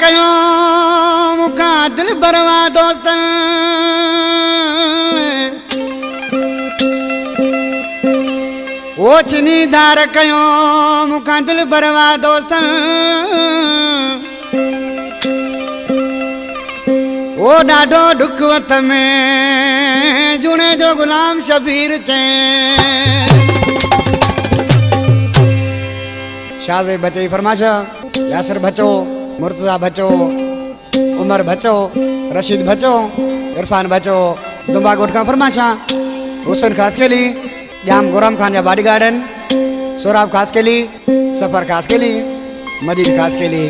कयो मुखा दिल बरवा दोस्तन ओछनी धार कयो मुखा दिल बरवा दोस्तन ओ डाडो दुखवत में जुने जो गुलाम शबीर चे शादी बचे फरमाशा यासर बचो मुर्तजा बचो उमर बचो रशीद बचो इरफान बचो दुम्बा गोट का फरमाशा हुसैन खास के लिए जाम गुराम खान या बाडी गार्डन सोराब खास के लिए सफर खास के लिए मजीद खास के लिए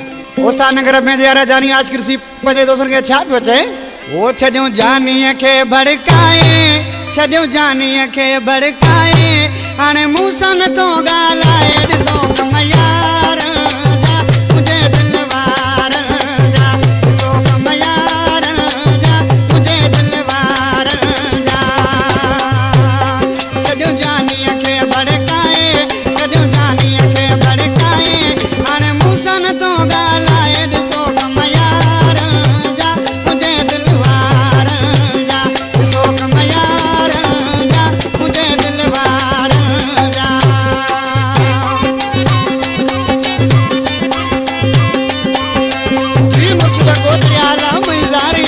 उस्ताद नगर में दियारा जानी आज कृषि पजे दोस्तों के छाप बचे वो छड्यो जानी के भड़काए छड्यो जानी के भड़काए आने मूसा न तो गालाए दिसो कमयार जा मुझे दिलवार जा दिसो कमयार जा मुझे दिलवार जा छड्यो जानी के भड़काए छड्यो जानी के भड़काए आने मूसा न तो गालाए दिसो कमयार जा मुझे दिलवार जा दिसो कमयार जा मुझे दिलवार जा जी मुझसे कोतरियाला मुइजारी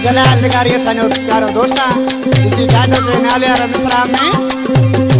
जलाल गाड़ी संयोग प्यारो दोस्ता इसी जादू के नाले अरब इस्लाम में